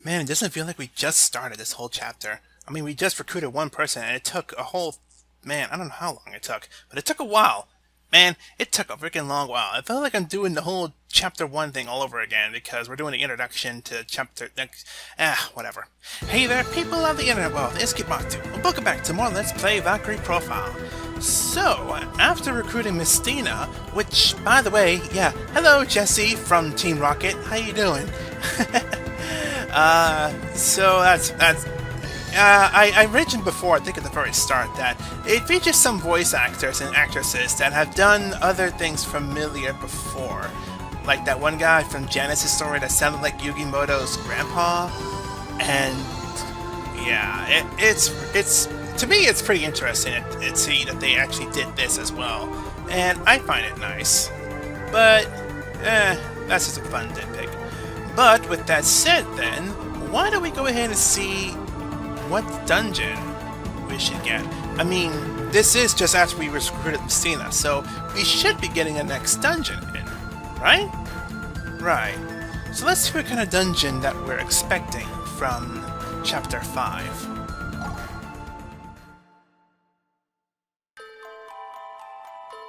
Man, it doesn't feel like we just started this whole chapter. I mean, we just recruited one person, and it took a whole... Man, I don't know how long it took, but it took a while. Man, it took a freaking long while. I felt like I'm doing the whole chapter 1 thing all over again, because we're doing the introduction to chapter... whatever. Hey there, people of the internet world, it's Kibatu. Welcome back to more Let's Play Valkyrie Profile. So, after recruiting Miss Stina, which, by the way, yeah, hello Jesse from Team Rocket, how you doing? So I mentioned before, I think at the very start, that it features some voice actors and actresses that have done other things familiar before. Like that one guy from Genesis Story that sounded like Yugi Moto's grandpa. And yeah, it's to me it's pretty interesting to see that they actually did this as well. And I find it nice. But, that's just a fun nitpick. But with that said then, why don't we go ahead and see what dungeon we should get? I mean, this is just after we recruited Messina, so we should be getting a next dungeon in, right? Right. So let's see what kind of dungeon that we're expecting from Chapter 5.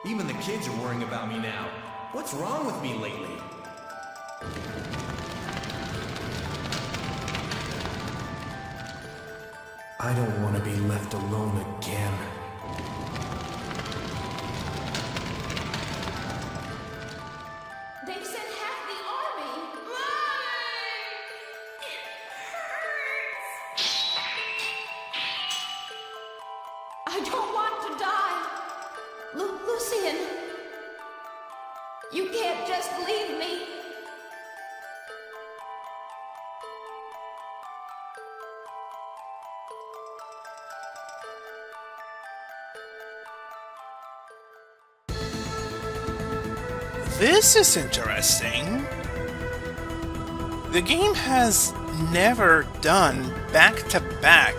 Even the kids are worrying about me now. What's wrong with me lately? I don't want to be left alone again. They've sent half the army. Mommy! It hurts. I don't want to die. Lucian, you can't just leave me. This is interesting. The game has never done back-to-back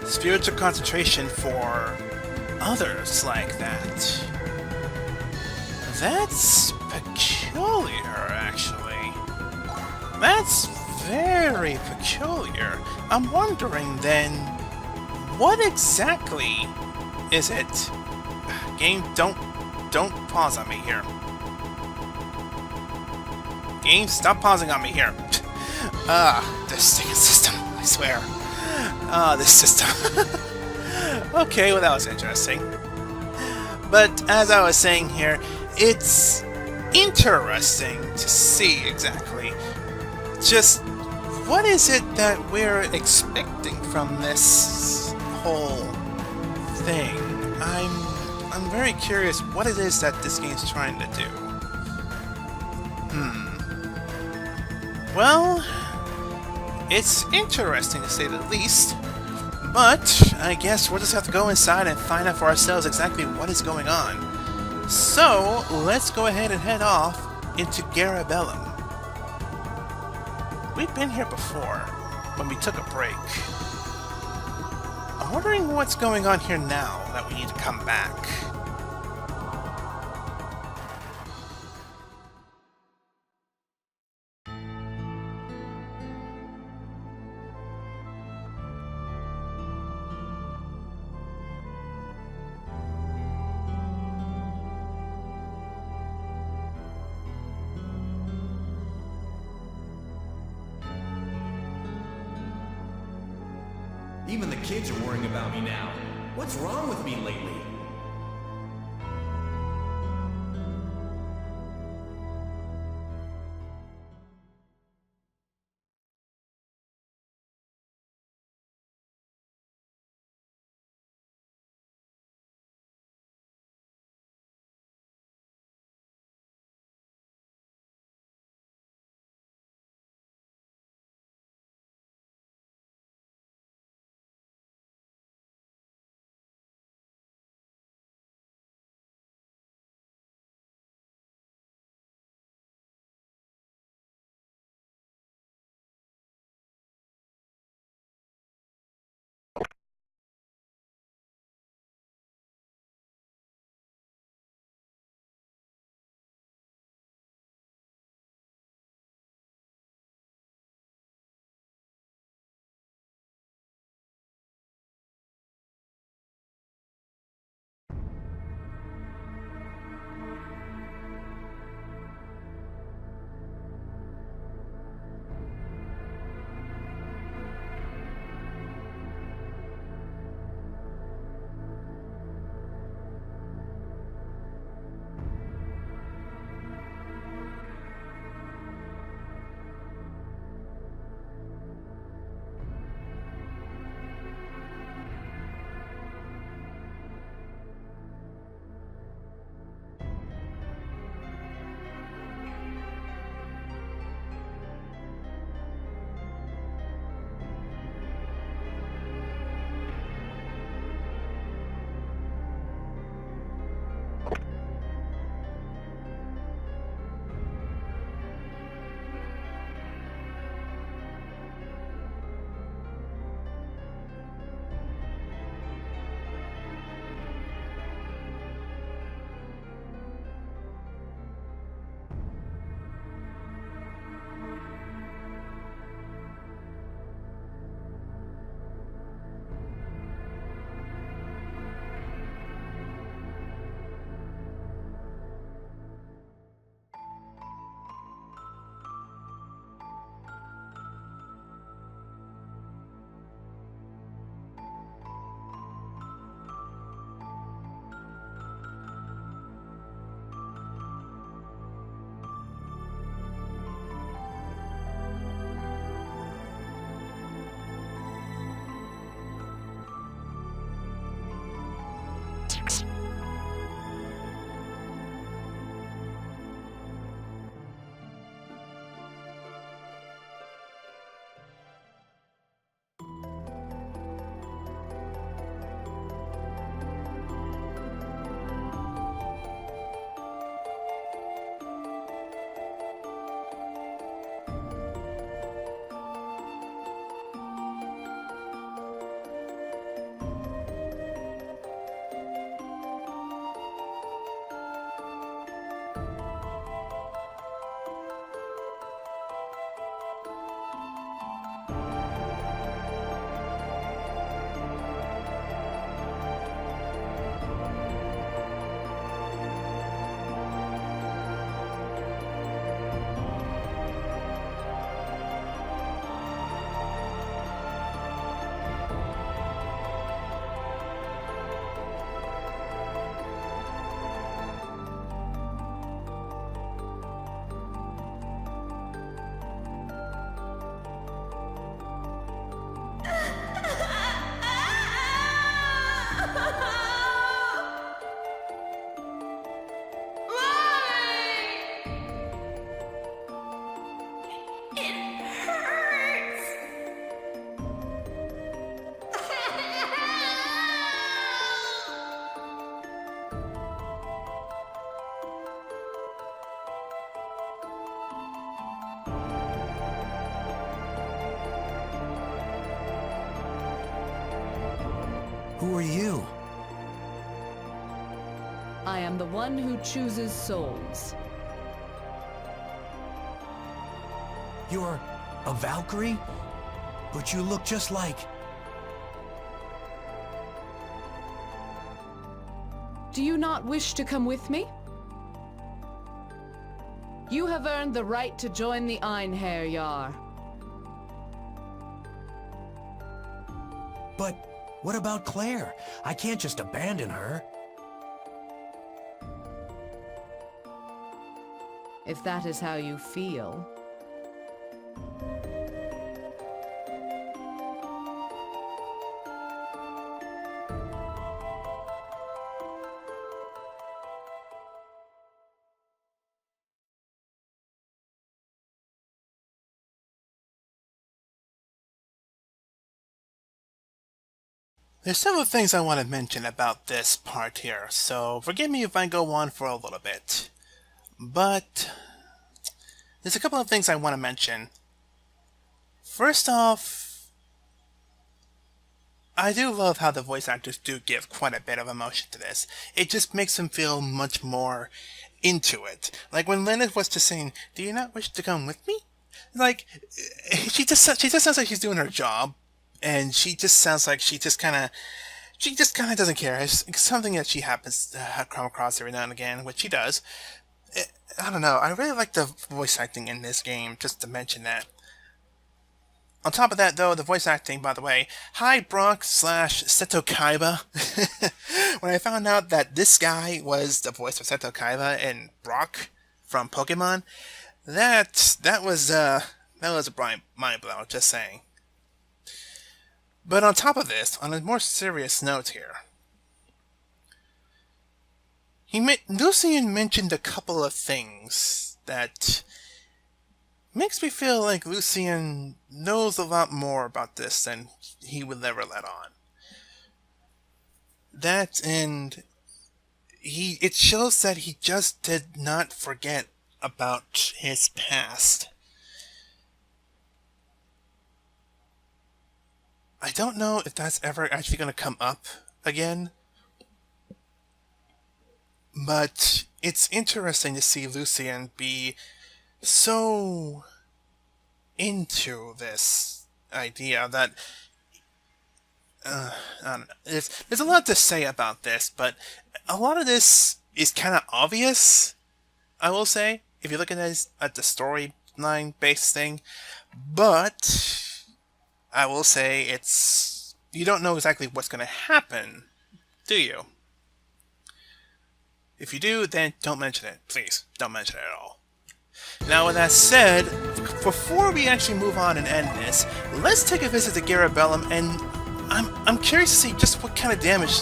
spiritual concentration for others like that. That's peculiar, actually. That's very peculiar. I'm wondering then, what exactly is it? Game, don't pause on me here. Game, stop pausing on me here. This stinking system, I swear. This system. Okay, well that was interesting. But as I was saying here, it's interesting to see exactly just what is it that we're expecting from this whole thing. I'm very curious what it is that this game's trying to do. Well, it's interesting to say the least, but I guess we'll just have to go inside and find out for ourselves exactly what is going on. So, let's go ahead and head off into Garabellum. We've been here before, when we took a break. I'm wondering what's going on here now that we need to come back. Even the kids are worrying about me now. What's wrong with me lately? Who are you? I am the one who chooses souls. You're a Valkyrie? But you look just like... Do you not wish to come with me? You have earned the right to join the Einherjar. But what about Claire? I can't just abandon her. If that is how you feel. There's several things I want to mention about this part here, so forgive me if I go on for a little bit. But there's a couple of things I want to mention. First off, I do love how the voice actors do give quite a bit of emotion to this. It just makes them feel much more into it. Like when Lenneth was just saying, "Do you not wish to come with me?" Like, she just sounds like she's doing her job. And she just sounds like she just kind of doesn't care. It's something that she happens to come across every now and again, which she does. I don't know. I really like the voice acting in this game, just to mention that. On top of that, though, the voice acting, by the way, hi Brock / Seto Kaiba. When I found out that this guy was the voice of Seto Kaiba and Brock from Pokemon, that was a mind blow. Just saying. But on top of this, on a more serious note here, Lucian mentioned a couple of things that makes me feel like Lucian knows a lot more about this than he would ever let on. That, and it shows that he just did not forget about his past. I don't know if that's ever actually going to come up again, but it's interesting to see Lucian be so into this idea that I don't know. There's a lot to say about this, but a lot of this is kind of obvious, I will say, if you're looking at the storyline-based thing, but I will say you don't know exactly what's going to happen, do you? If you do, then don't mention it. Please, don't mention it at all. Now, with that said, before we actually move on and end this, let's take a visit to Garabellum, and I'm curious to see just what kind of damage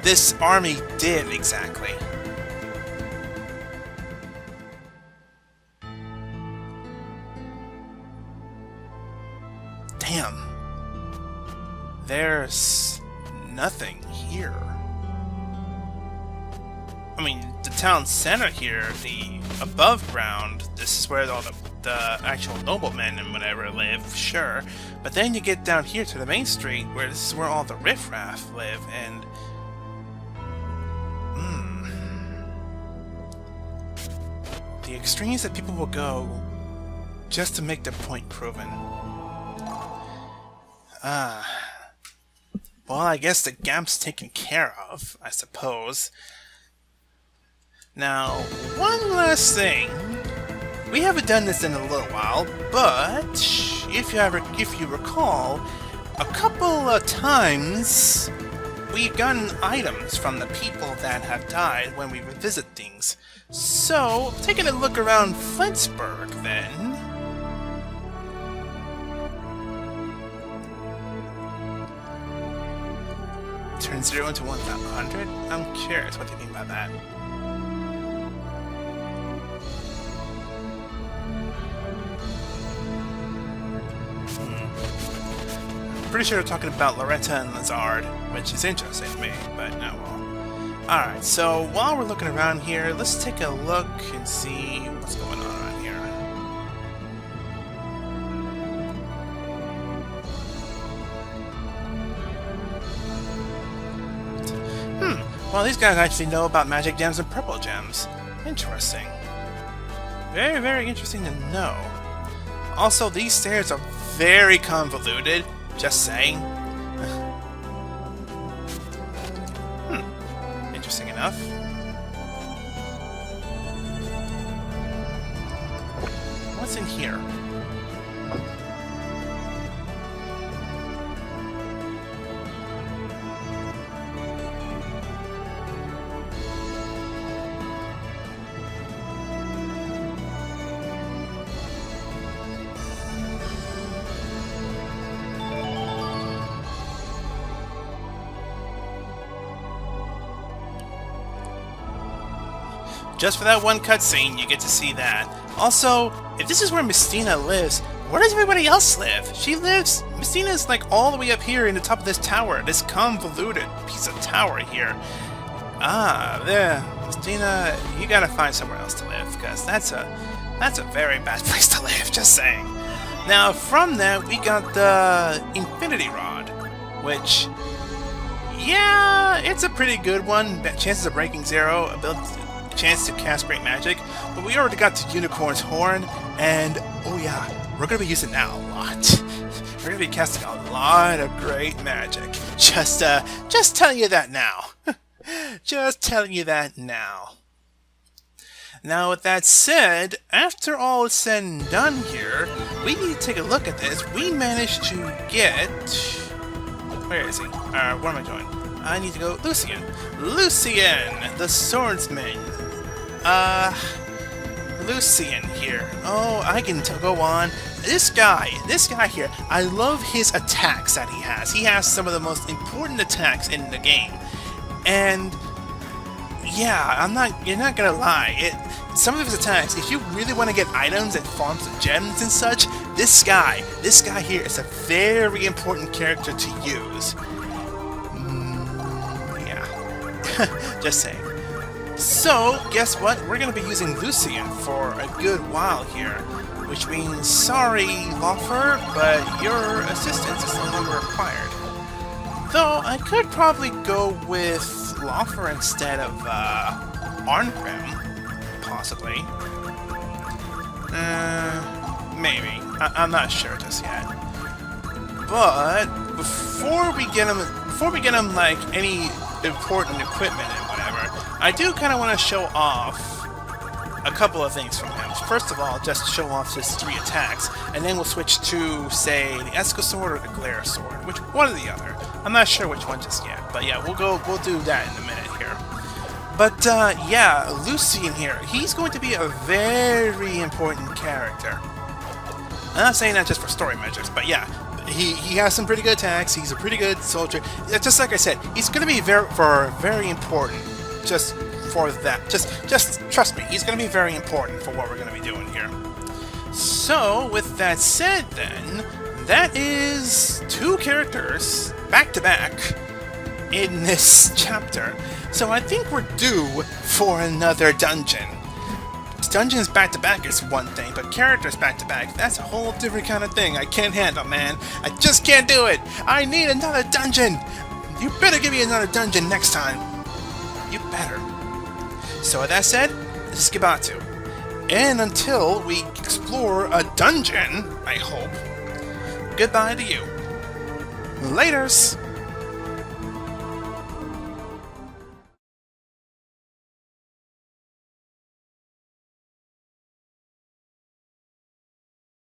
this army did exactly. Damn. There's nothing here. I mean, the town center here, the above ground, this is where all the actual noblemen and whatever live, sure. But then you get down here to the main street, where this is where all the riffraff live, and... the extremes that people will go just to make their point proven. Well, I guess the gap's taken care of, I suppose. Now, one last thing. We haven't done this in a little while, but if you recall, a couple of times we've gotten items from the people that have died when we revisit things. So, taking a look around Flensburg, then... Turn 0 into 100? I'm curious what you mean by that. I'm pretty sure we're talking about Loretta and Lazard, which is interesting to me, but no, well. Alright, so while we're looking around here, let's take a look and see what's going on around here. Well, these guys actually know about magic gems and purple gems. Interesting. Very, very interesting to know. Also, these stairs are very convoluted. Just saying. Interesting enough. What's in here? Just for that one cutscene, you get to see that. Also, if this is where Mystina lives, where does everybody else live? Mystina's like all the way up here in the top of this tower, this convoluted piece of tower here. Ah, there. Mystina, you gotta find somewhere else to live, because that's a very bad place to live, just saying. Now, from that, we got the Infinity Rod, which, yeah, it's a pretty good one. Chances of breaking 0, chance to cast great magic, but we already got the Unicorn's Horn, and oh yeah, we're gonna be using that a lot. We're gonna be casting a lot of great magic. Just telling you that now. Just telling you that now. Now, with that said, after all is said and done here, we need to take a look at this. We managed to get... Where is he? What am I doing? I need to go... Lucian! Lucian! The swordsman! Lucian here. Oh, I can go on. This guy here, I love his attacks that he has. He has some of the most important attacks in the game. And... yeah, you're not gonna lie. Some of his attacks, if you really want to get items and farm some gems and such, this guy here is a very important character to use. Yeah. Just saying. So, guess what? We're gonna be using Lucian for a good while here. Which means, sorry, Lawfer, but your assistance is no longer required. Though, I could probably go with Lawfer instead of, Arngrim. Possibly. Maybe. I'm not sure just yet. But, before we get him, like, any important equipment and whatever, I do kind of want to show off a couple of things from him. First of all, just show off his 3 attacks, and then we'll switch to, say, the Esco Sword or the Glare Sword, which one or the other. I'm not sure which one just yet, but yeah, we'll do that in a minute here. But yeah, Lucian here, he's going to be a very important character. I'm not saying that just for story measures, but yeah, he has some pretty good attacks. He's a pretty good soldier. Just like I said, he's going to be very important. Just for that, just trust me, he's going to be very important for what we're going to be doing here. So, with that said, then, that is 2 characters back to back in this chapter. So I think we're due for another dungeon. Dungeons back to back is one thing, but characters back to back, that's a whole different kind of thing I can't handle, man. I just can't do it. I need another dungeon. You better give me another dungeon next time. You better. So with that said, this is Gibatu. And until we explore a dungeon, I hope, goodbye to you. Laters!